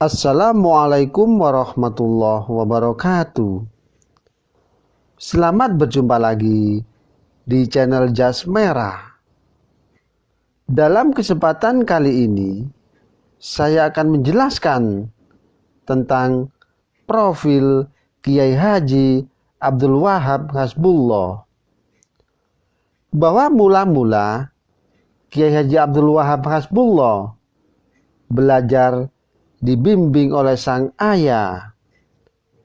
Assalamualaikum warahmatullahi wabarakatuh. Selamat berjumpa lagi di channel Jas Merah. Dalam kesempatan kali ini, saya akan menjelaskan tentang profil Kiai Haji Abdul Wahab Hasbullah. Bahwa mula-mula Kiai Haji Abdul Wahab Hasbullah belajar dibimbing oleh sang ayah,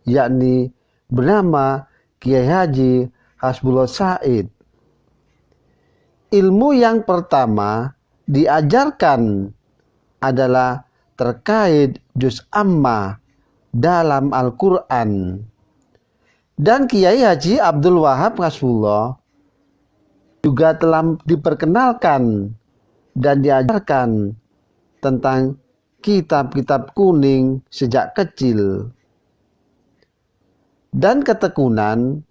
yakni bernama Kiai Haji Hasbullah Said. Ilmu yang pertama diajarkan adalah terkait juz amma dalam Al-Quran. Dan Kiai Haji Abdul Wahab Hasbullah juga telah diperkenalkan dan diajarkan tentang kitab-kitab kuning sejak kecil. Dan ketekunan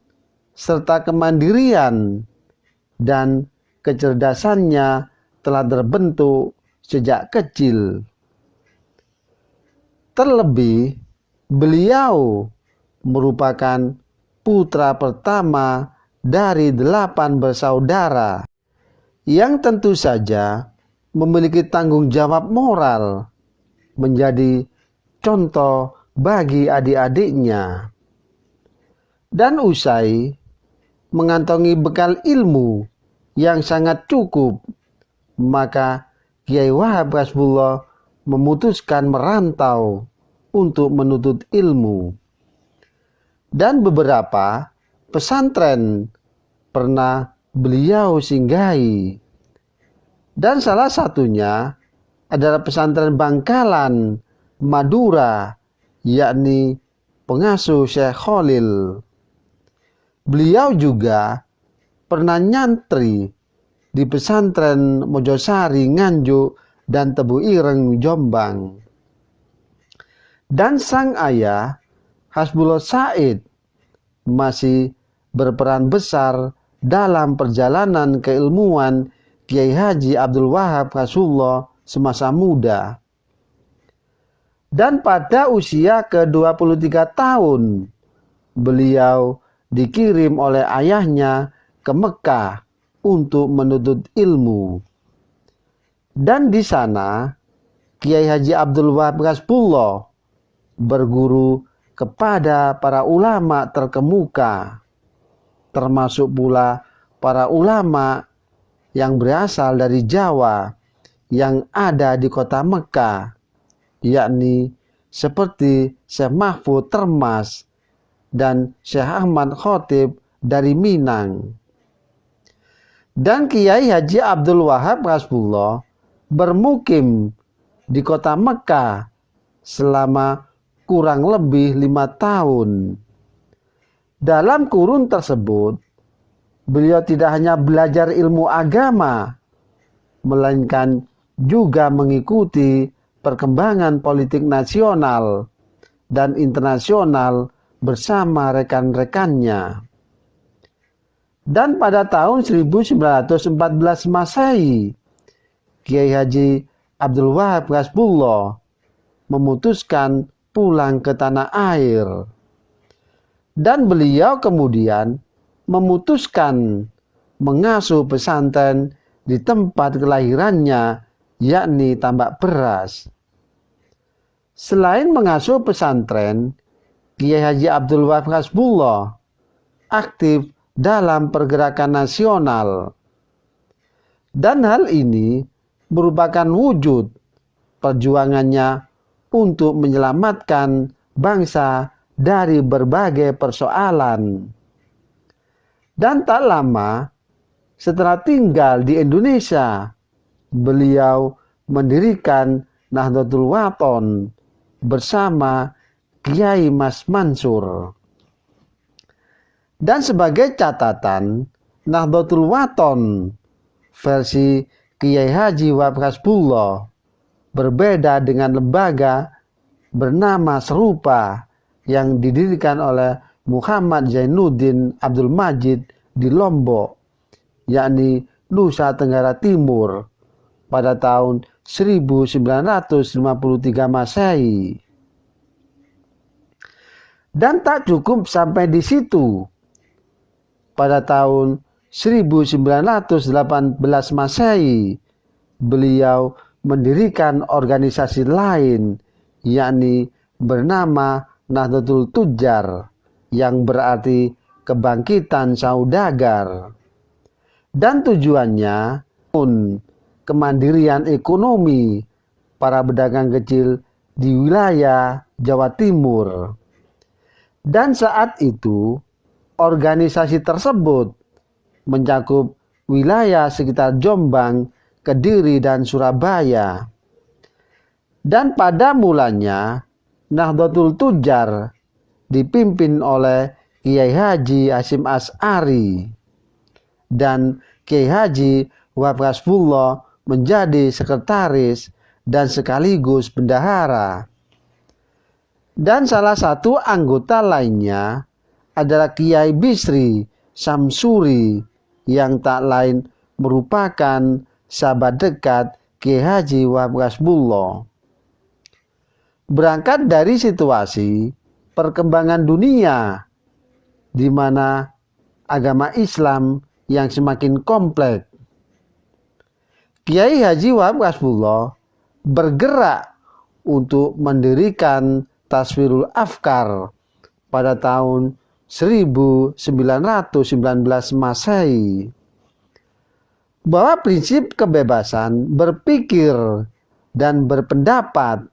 serta kemandirian dan kecerdasannya telah terbentuk sejak kecil. Terlebih, beliau merupakan putra pertama dari 8 bersaudara yang tentu saja memiliki tanggung jawab moral menjadi contoh bagi adik-adiknya. Dan usai mengantongi bekal ilmu yang sangat cukup, maka Kiai Wahab Hasbullah memutuskan merantau untuk menuntut ilmu. Dan beberapa pesantren pernah beliau singgahi. Dan salah satunya adalah pesantren Bangkalan, Madura, yakni pengasuh Syekh Khalil. Beliau juga pernah nyantri di pesantren Mojosari, Nganjuk, dan Tebu Ireng, Jombang. Dan sang ayah, Hasbullah Said, masih berperan besar dalam perjalanan keilmuan Kiai Haji Abdul Wahab Hasbullah semasa muda. Dan pada usia ke-23 tahun, beliau dikirim oleh ayahnya ke Mekah untuk menuntut ilmu. Dan di sana, Kiai Haji Abdul Wahab Hasbullah berguru kepada para ulama terkemuka, termasuk pula para ulama yang berasal dari Jawa yang ada di kota Mekah, yakni seperti Syekh Mahfud Termas dan Syekh Ahmad Khotib dari Minang. Dan Kiai Haji Abdul Wahab Hasbullah bermukim di kota Mekah selama kurang lebih 5 tahun. Dalam kurun tersebut, beliau tidak hanya belajar ilmu agama, melainkan juga mengikuti perkembangan politik nasional dan internasional bersama rekan-rekannya. Dan pada tahun 1914 Masehi, Kiai Haji Abdul Wahab Hasbullah memutuskan pulang ke tanah air. Dan beliau kemudian memutuskan mengasuh pesantren di tempat kelahirannya, yakni Tambak Beras. Selain mengasuh pesantren, Kiai Haji Abdul Wahab Hasbullah aktif dalam pergerakan nasional. Dan hal ini merupakan wujud perjuangannya untuk menyelamatkan bangsa dari berbagai persoalan. Dan tak lama setelah tinggal di Indonesia, beliau mendirikan Nahdlatul Wathon bersama Kiai Mas Mansur. Dan sebagai catatan, Nahdlatul Wathon versi Kiai Haji Wahab Hasbullah berbeda dengan lembaga bernama serupa yang didirikan oleh Muhammad Zainuddin Abdul Majid di Lombok, yakni Nusa Tenggara Timur pada tahun 1953 Masehi. Dan tak cukup sampai di situ. Pada tahun 1918 Masehi, beliau mendirikan organisasi lain, yakni bernama Nahdlatul Tujjar, yang berarti kebangkitan saudagar. Dan tujuannya pun kemandirian ekonomi para pedagang kecil di wilayah Jawa Timur. Dan saat itu, organisasi tersebut mencakup wilayah sekitar Jombang, Kediri, dan Surabaya. Dan pada mulanya, Nahdlatul Tujjar dipimpin oleh Kiai Haji Hasyim Asy'ari dan Kiai Haji Wahab Hasbullah menjadi sekretaris dan sekaligus bendahara. Dan salah satu anggota lainnya adalah Kiai Bisri Samsuri yang tak lain merupakan sahabat dekat Kiai Haji Wahab Hasbullah. Berangkat dari situasi perkembangan dunia di mana agama Islam yang semakin kompleks, Kiai Haji Wahab Hasbullah bergerak untuk mendirikan Taswirul Afkar pada tahun 1919 Masehi, bahwa prinsip kebebasan berpikir dan berpendapat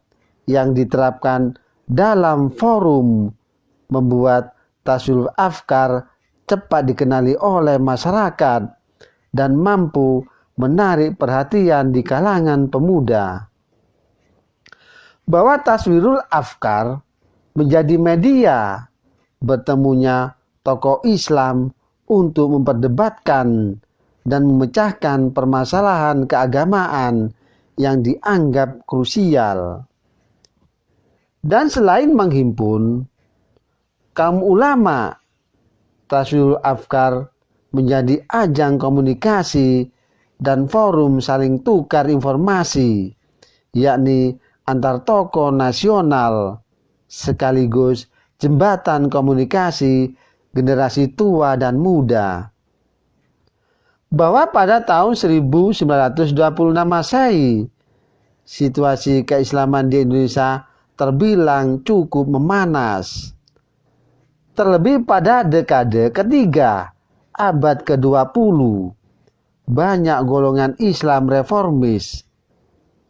yang diterapkan dalam forum membuat Taswirul Afkar cepat dikenali oleh masyarakat dan mampu menarik perhatian di kalangan pemuda. Bahwa Taswirul Afkar menjadi media bertemunya tokoh Islam untuk memperdebatkan dan memecahkan permasalahan keagamaan yang dianggap krusial. Dan selain menghimpun kaum ulama, Taswirul Afkar menjadi ajang komunikasi dan forum saling tukar informasi, yakni antar tokoh nasional sekaligus jembatan komunikasi generasi tua dan muda. Bahwa pada tahun 1926 Masehi, situasi keislaman di Indonesia terbilang cukup memanas. Terlebih pada dekade ketiga abad ke-20, banyak golongan Islam reformis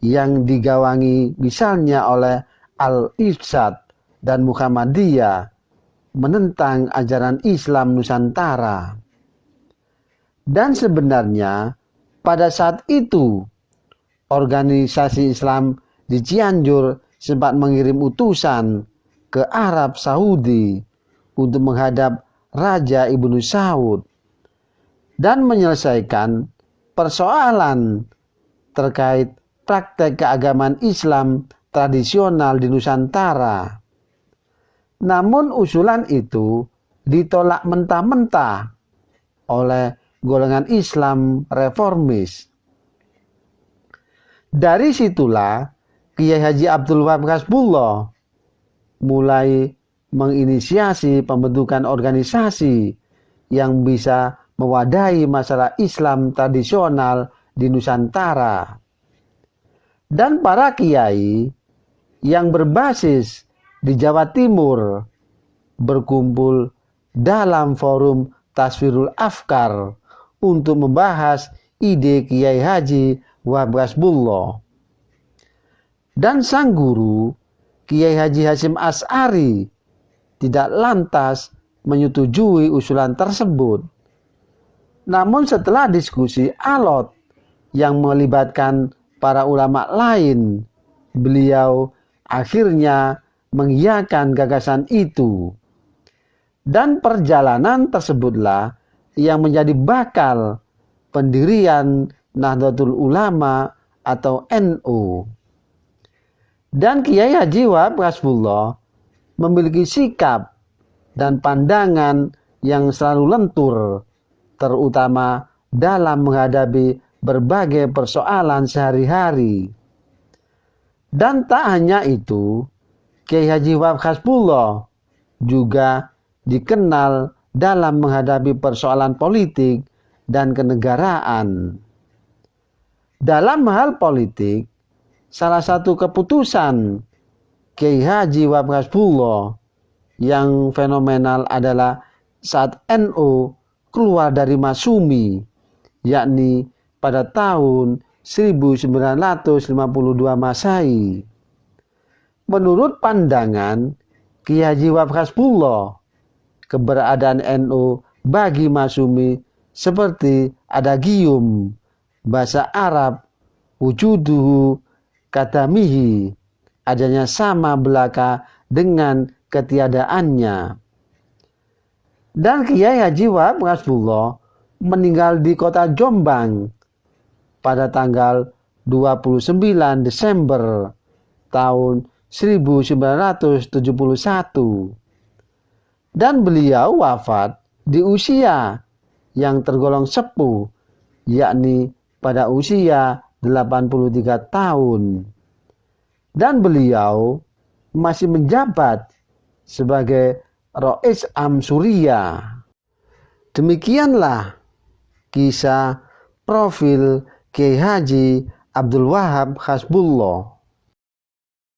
yang digawangi misalnya oleh Al-Irsyad dan Muhammadiyah menentang ajaran Islam Nusantara. Dan sebenarnya pada saat itu organisasi Islam di Cianjur sempat mengirim utusan ke Arab Saudi untuk menghadap Raja Ibnu Saud dan menyelesaikan persoalan terkait praktek keagamaan Islam tradisional di Nusantara. Namun usulan itu ditolak mentah-mentah oleh golongan Islam reformis. Dari situlah Kiai Haji Abdul Wahab Hasbullah mulai menginisiasi pembentukan organisasi yang bisa mewadahi masalah Islam tradisional di Nusantara. Dan para kiai yang berbasis di Jawa Timur berkumpul dalam forum Taswirul Afkar untuk membahas ide Kiai Haji Wahab Hasbullah. Dan sang guru Kiai Haji Hasyim Asy'ari tidak lantas menyetujui usulan tersebut. Namun setelah diskusi alot yang melibatkan para ulama lain, beliau akhirnya mengiyakan gagasan itu. Dan perjalanan tersebutlah yang menjadi bakal pendirian Nahdlatul Ulama atau NU. Dan Kiai Haji Wahab Hasbullah memiliki sikap dan pandangan yang selalu lentur, terutama dalam menghadapi berbagai persoalan sehari-hari. Dan tak hanya itu, Kiai Haji Wahab Hasbullah juga dikenal dalam menghadapi persoalan politik dan kenegaraan. Dalam hal politik, salah satu keputusan Kiai Haji Wahab Hasbullah yang fenomenal adalah saat NU keluar dari Masyumi, yakni pada tahun 1952 Masehi. Menurut pandangan Kiai Haji Wahab Hasbullah, keberadaan NU bagi Masyumi seperti adagium bahasa Arab wujuduhu katamihi, adanya sama belaka dengan ketiadaannya. Dan Kiai Haji Wahab Hasbullah meninggal di kota Jombang pada tanggal 29 Desember tahun 1971. Dan beliau wafat di usia yang tergolong sepuh, yakni pada usia 83 tahun. Dan beliau masih menjabat sebagai Rois Am Suriah. Demikianlah kisah profil Kiai Haji Abdul Wahab Hasbullah.